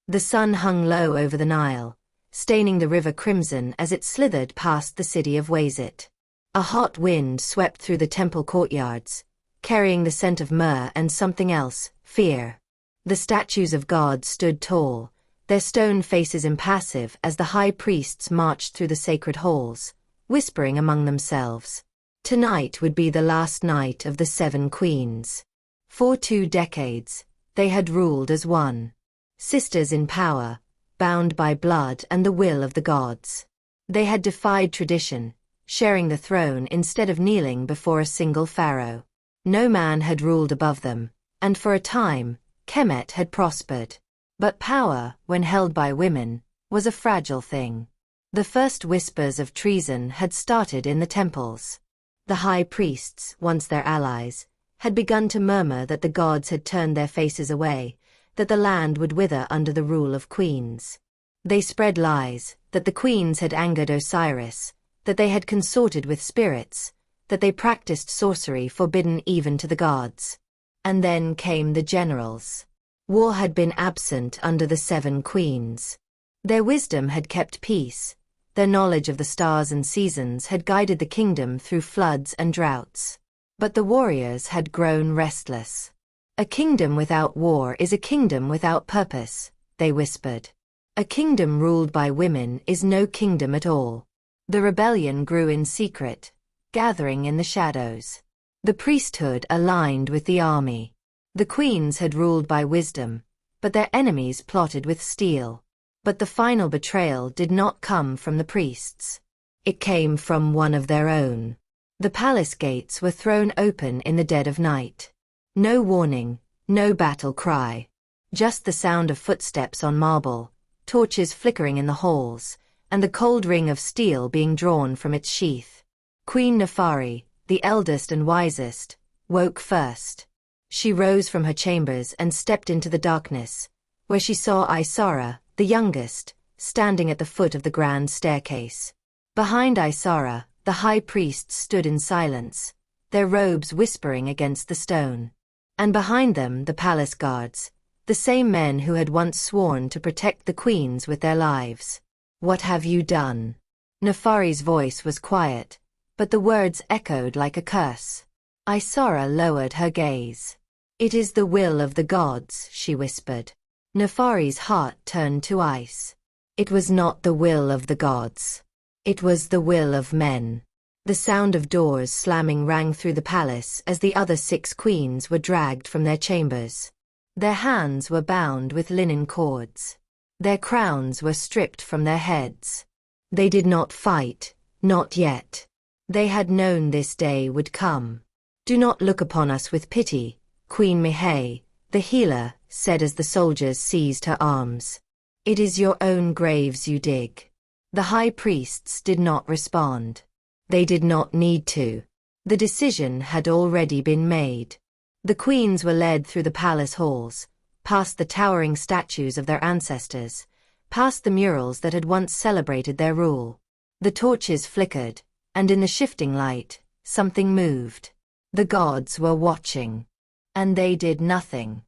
The sun hung low over the Nile, staining the river crimson as it slithered past the city of Wazit. A hot wind swept through the temple courtyards, carrying the scent of myrrh and something else, fear. The statues of gods stood tall, their stone faces impassive as the high priests marched through the sacred halls, whispering among themselves. Tonight would be the last night of the 7 queens. For 2 decades, they had ruled as one. Sisters in power, bound by blood and the will of the gods. They had defied tradition, sharing the throne instead of kneeling before a single pharaoh. No man had ruled above them, and for a time, Kemet had prospered. But power, when held by women, was a fragile thing. The first whispers of treason had started in the temples. The high priests, once their allies, had begun to murmur that the gods had turned their faces away, that the land would wither under the rule of queens. They spread lies, that the queens had angered Osiris, that they had consorted with spirits, that they practiced sorcery forbidden even to the gods. And then came the generals. War had been absent under the 7 queens. Their wisdom had kept peace, their knowledge of the stars and seasons had guided the kingdom through floods and droughts. But the warriors had grown restless. A kingdom without war is a kingdom without purpose, they whispered. A kingdom ruled by women is no kingdom at all. The rebellion grew in secret, gathering in the shadows. The priesthood aligned with the army. The queens had ruled by wisdom, but their enemies plotted with steel. But the final betrayal did not come from the priests. It came from one of their own. The palace gates were thrown open in the dead of night. No warning, no battle cry. Just the sound of footsteps on marble, torches flickering in the halls, and the cold ring of steel being drawn from its sheath. Queen Nefari, the eldest and wisest, woke first. She rose from her chambers and stepped into the darkness, where she saw Isara, the youngest, standing at the foot of the grand staircase. Behind Isara, the high priests stood in silence, their robes whispering against the stone. And behind them the palace guards, the same men who had once sworn to protect the queens with their lives. "What have you done?" Nefari's voice was quiet, but the words echoed like a curse. Isara lowered her gaze. "It is the will of the gods," she whispered. Nefari's heart turned to ice. It was not the will of the gods. It was the will of men. The sound of doors slamming rang through the palace as the other 6 queens were dragged from their chambers. Their hands were bound with linen cords. Their crowns were stripped from their heads. They did not fight, not yet. They had known this day would come. "Do not look upon us with pity," Queen Mihai, the healer, said as the soldiers seized her arms. "It is your own graves you dig." The high priests did not respond. They did not need to. The decision had already been made. The queens were led through the palace halls, past the towering statues of their ancestors, past the murals that had once celebrated their rule. The torches flickered, and in the shifting light, something moved. The gods were watching. And they did nothing.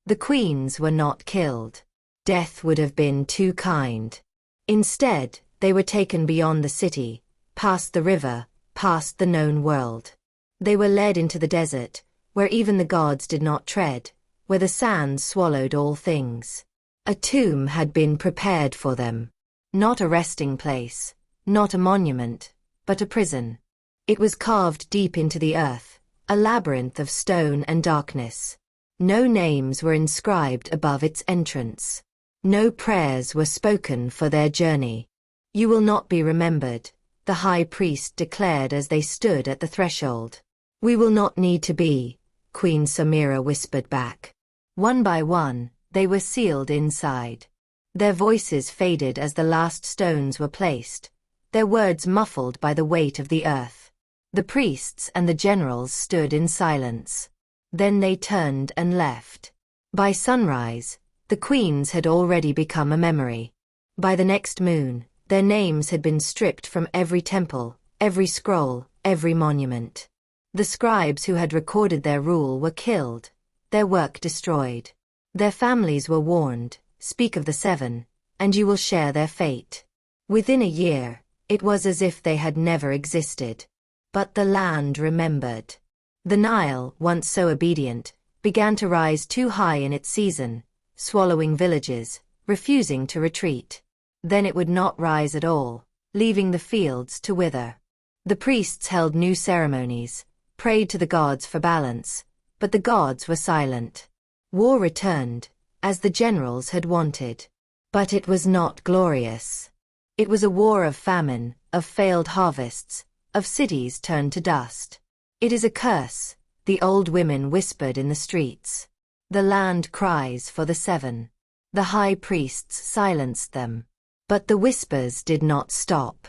The queens were not killed. Death would have been too kind. Instead, they were taken beyond the city, past the river, past the known world. They were led into the desert, where even the gods did not tread, where the sands swallowed all things. A tomb had been prepared for them. Not a resting place, not a monument, but a prison. It was carved deep into the earth, a labyrinth of stone and darkness. No names were inscribed above its entrance. No prayers were spoken for their journey. "You will not be remembered," the high priest declared as they stood at the threshold. "We will not need to be," Queen Samira whispered back. One by one, they were sealed inside. Their voices faded as the last stones were placed, their words muffled by the weight of the earth. The priests and the generals stood in silence. Then they turned and left. By sunrise, the queens had already become a memory. By the next moon, their names had been stripped from every temple, every scroll, every monument. The scribes who had recorded their rule were killed, their work destroyed. Their families were warned, speak of the seven, and you will share their fate. Within a year, it was as if they had never existed. But the land remembered. The Nile, once so obedient, began to rise too high in its season, swallowing villages, refusing to retreat. Then it would not rise at all, leaving the fields to wither. The priests held new ceremonies, prayed to the gods for balance, but the gods were silent. War returned, as the generals had wanted. But it was not glorious. It was a war of famine, of failed harvests, of cities turned to dust. It is a curse, the old women whispered in the streets. The land cries for the seven. The high priests silenced them. But the whispers did not stop.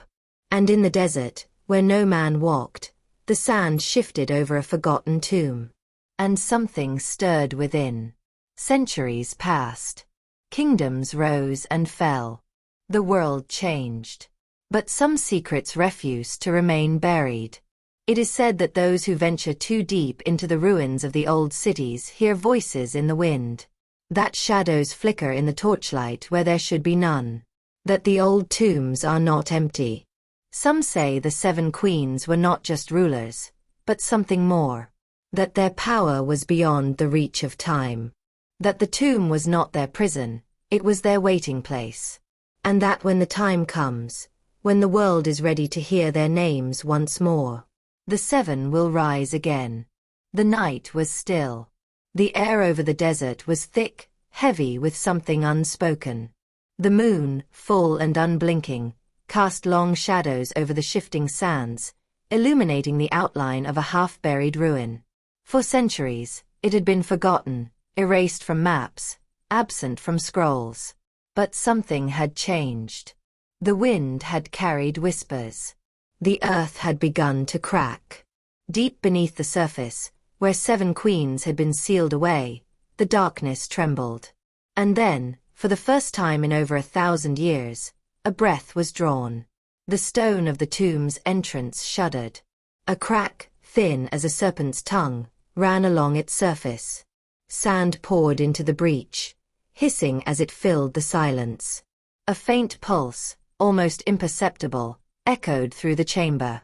And in the desert, where no man walked, the sand shifted over a forgotten tomb. And something stirred within. Centuries passed. Kingdoms rose and fell. The world changed. But some secrets refuse to remain buried. It is said that those who venture too deep into the ruins of the old cities hear voices in the wind. That shadows flicker in the torchlight where there should be none. That the old tombs are not empty. Some say the seven queens were not just rulers, but something more. That their power was beyond the reach of time. That the tomb was not their prison, it was their waiting place. And that when the time comes, when the world is ready to hear their names once more, the seven will rise again. The night was still. The air over the desert was thick, heavy with something unspoken. The moon, full and unblinking, cast long shadows over the shifting sands, illuminating the outline of a half-buried ruin. For centuries, it had been forgotten, erased from maps, absent from scrolls. But something had changed. The wind had carried whispers. The earth had begun to crack. Deep beneath the surface, where seven queens had been sealed away, the darkness trembled. And then, for the first time in over 1,000 years, a breath was drawn. The stone of the tomb's entrance shuddered. A crack, thin as a serpent's tongue, ran along its surface. Sand poured into the breach, hissing as it filled the silence. A faint pulse, almost imperceptible, echoed through the chamber.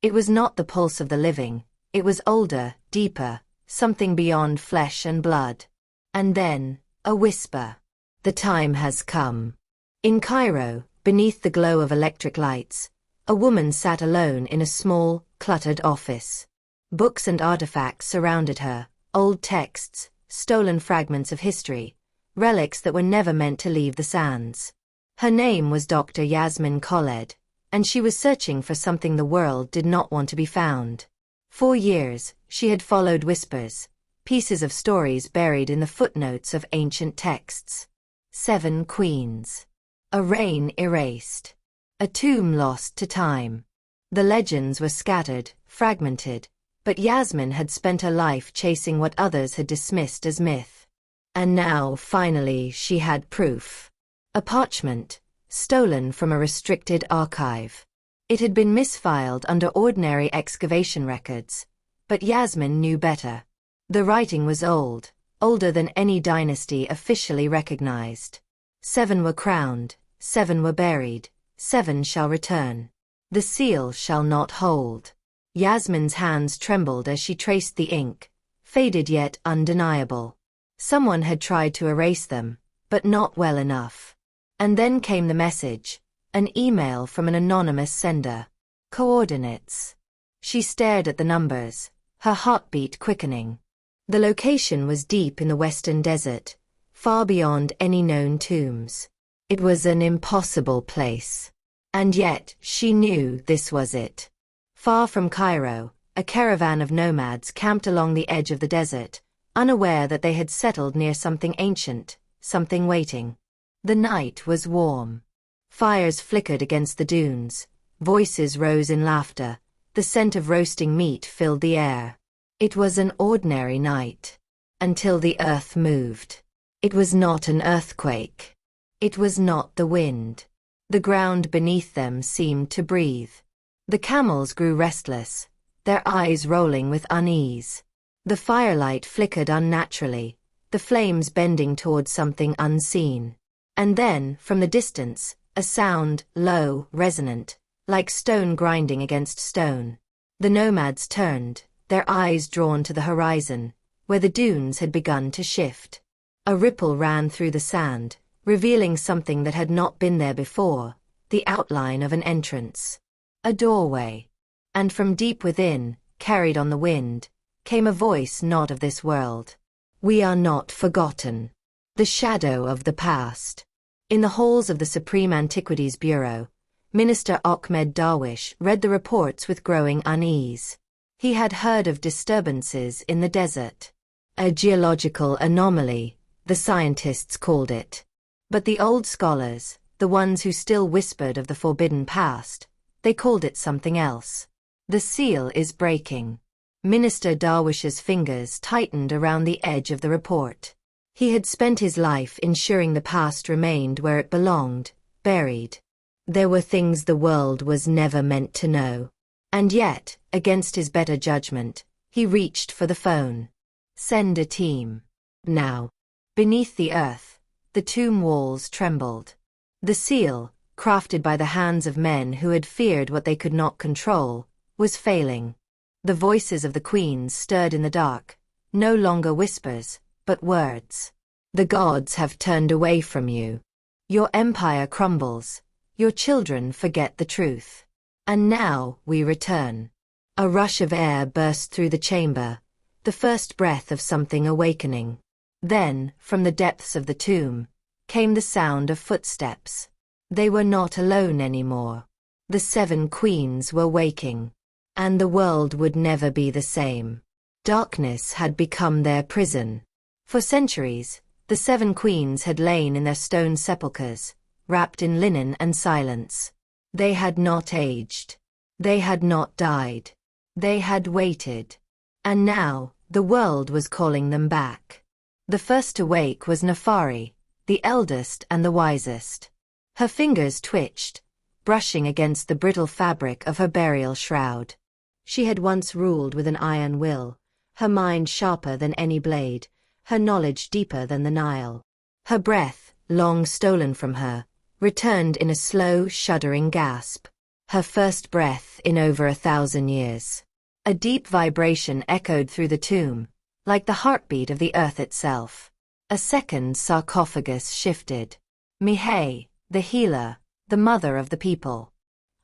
It was not the pulse of the living, it was older, deeper, something beyond flesh and blood. And then, a whisper. The time has come. In Cairo, beneath the glow of electric lights, a woman sat alone in a small, cluttered office. Books and artifacts surrounded her, old texts, stolen fragments of history, relics that were never meant to leave the sands. Her name was Dr. Yasmin Khaled, and she was searching for something the world did not want to be found. For years, she had followed whispers, pieces of stories buried in the footnotes of ancient texts. 7 queens. A reign erased. A tomb lost to time. The legends were scattered, fragmented, but Yasmin had spent her life chasing what others had dismissed as myth. And now, finally, she had proof. A parchment, stolen from a restricted archive. It had been misfiled under ordinary excavation records, but Yasmin knew better. The writing was old, older than any dynasty officially recognized. 7 were crowned, 7 were buried, 7 shall return. The seal shall not hold. Yasmin's hands trembled as she traced the ink, faded yet undeniable. Someone had tried to erase them, but not well enough. And then came the message, an email from an anonymous sender. Coordinates. She stared at the numbers, her heartbeat quickening. The location was deep in the western desert, far beyond any known tombs. It was an impossible place. And yet, she knew this was it. Far from Cairo, a caravan of nomads camped along the edge of the desert, unaware that they had settled near something ancient, something waiting. The night was warm. Fires flickered against the dunes, voices rose in laughter, the scent of roasting meat filled the air. It was an ordinary night. Until the earth moved. It was not an earthquake. It was not the wind. The ground beneath them seemed to breathe. The camels grew restless, their eyes rolling with unease. The firelight flickered unnaturally, the flames bending towards something unseen. And then, from the distance, a sound, low, resonant, like stone grinding against stone. The nomads turned, their eyes drawn to the horizon, where the dunes had begun to shift. A ripple ran through the sand, revealing something that had not been there before, the outline of an entrance. A doorway. And from deep within, carried on the wind, came a voice not of this world. We are not forgotten. The shadow of the past. In the halls of the Supreme Antiquities Bureau, Minister Ahmed Darwish read the reports with growing unease. He had heard of disturbances in the desert. A geological anomaly, the scientists called it. But the old scholars, the ones who still whispered of the forbidden past, they called it something else. The seal is breaking. Minister Darwish's fingers tightened around the edge of the report. He had spent his life ensuring the past remained where it belonged, buried. There were things the world was never meant to know. And yet, against his better judgment, he reached for the phone. Send a team. Now. Beneath the earth, the tomb walls trembled. The seal, crafted by the hands of men who had feared what they could not control, was failing. The voices of the queens stirred in the dark, no longer whispers, but words. The gods have turned away from you. Your empire crumbles. Your children forget the truth. And now we return. A rush of air burst through the chamber, the first breath of something awakening. Then, from the depths of the tomb, came the sound of footsteps. They were not alone anymore. The 7 queens were waking. And the world would never be the same. Darkness had become their prison. For centuries, the 7 queens had lain in their stone sepulchres, wrapped in linen and silence. They had not aged. They had not died. They had waited. And now, the world was calling them back. The first to wake was Nefari, the eldest and the wisest. Her fingers twitched, brushing against the brittle fabric of her burial shroud. She had once ruled with an iron will, her mind sharper than any blade, her knowledge deeper than the Nile. Her breath, long stolen from her, returned in a slow, shuddering gasp. Her first breath in over 1,000 years. A deep vibration echoed through the tomb, like the heartbeat of the earth itself. A second sarcophagus shifted. Mihai, the healer, the mother of the people.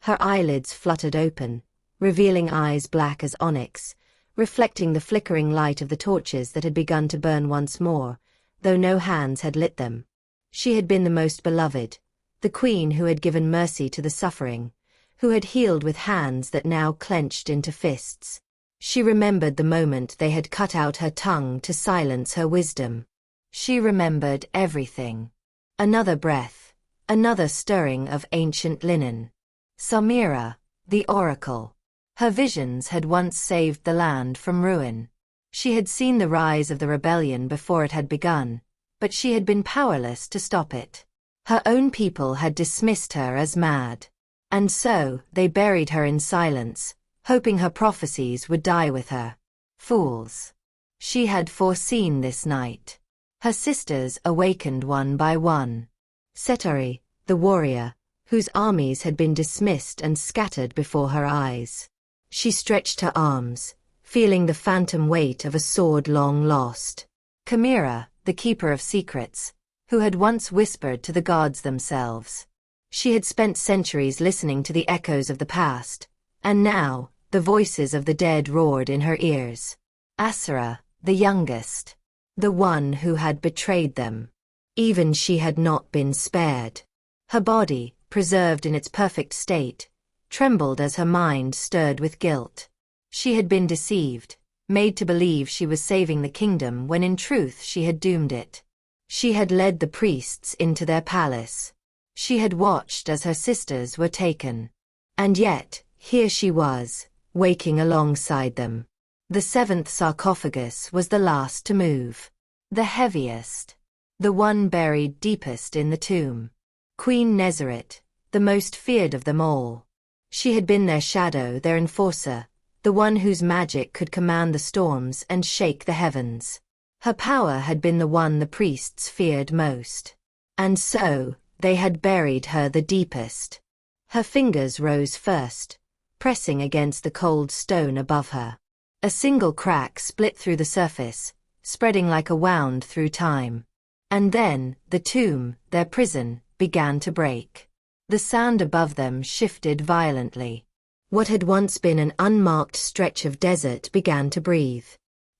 Her eyelids fluttered open, revealing eyes black as onyx, reflecting the flickering light of the torches that had begun to burn once more, though no hands had lit them. She had been the most beloved, the queen who had given mercy to the suffering, who had healed with hands that now clenched into fists. She remembered the moment they had cut out her tongue to silence her wisdom. She remembered everything. Another breath, another stirring of ancient linen. Samira, the oracle. Her visions had once saved the land from ruin. She had seen the rise of the rebellion before it had begun, but she had been powerless to stop it. Her own people had dismissed her as mad. And so, they buried her in silence, hoping her prophecies would die with her. Fools. She had foreseen this night. Her sisters awakened one by one. Setari, the warrior, whose armies had been dismissed and scattered before her eyes. She stretched her arms, feeling the phantom weight of a sword long lost. Chimera, the keeper of secrets, who had once whispered to the gods themselves. She had spent centuries listening to the echoes of the past, and now, the voices of the dead roared in her ears. Asura, the youngest. The one who had betrayed them. Even she had not been spared. Her body, preserved in its perfect state, trembled as her mind stirred with guilt. She had been deceived, made to believe she was saving the kingdom when in truth she had doomed it. She had led the priests into their palace. She had watched as her sisters were taken. And yet, here she was, waking alongside them. The 7th sarcophagus was the last to move. The heaviest. The one buried deepest in the tomb. Queen Nezeret, the most feared of them all. She had been their shadow, their enforcer, the one whose magic could command the storms and shake the heavens. Her power had been the one the priests feared most. And so, they had buried her the deepest. Her fingers rose first, pressing against the cold stone above her. A single crack split through the surface, spreading like a wound through time. And then, the tomb, their prison, began to break. The sand above them shifted violently. What had once been an unmarked stretch of desert began to breathe.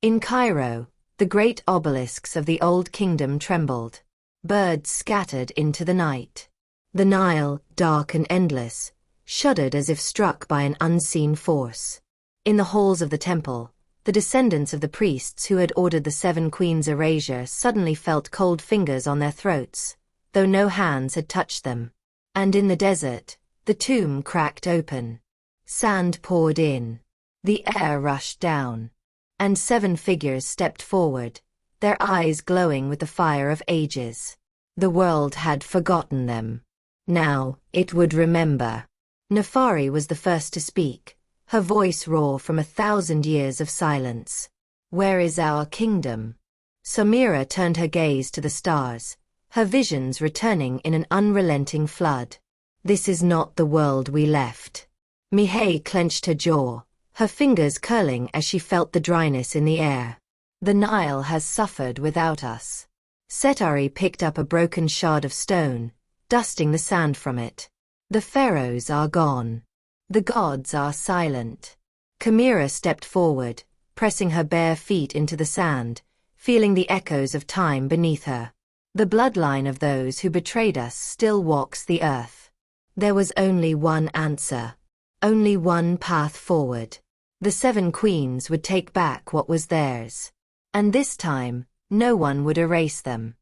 In Cairo, the great obelisks of the Old Kingdom trembled. Birds scattered into the night. The Nile, dark and endless, shuddered as if struck by an unseen force. In the halls of the temple, the descendants of the priests who had ordered the 7 queens' erasure suddenly felt cold fingers on their throats, though no hands had touched them. And in the desert, the tomb cracked open. Sand poured in. The air rushed down. And 7 figures stepped forward, their eyes glowing with the fire of ages. The world had forgotten them. Now, it would remember. Nefari was the first to speak, her voice raw from 1,000 years of silence. Where is our kingdom? Samira turned her gaze to the stars, her visions returning in an unrelenting flood. This is not the world we left. Mihai clenched her jaw, her fingers curling as she felt the dryness in the air. The Nile has suffered without us. Setari picked up a broken shard of stone, dusting the sand from it. The pharaohs are gone. The gods are silent. Kamira stepped forward, pressing her bare feet into the sand, feeling the echoes of time beneath her. The bloodline of those who betrayed us still walks the earth. There was only one answer. Only one path forward. The 7 queens would take back what was theirs. And this time, no one would erase them.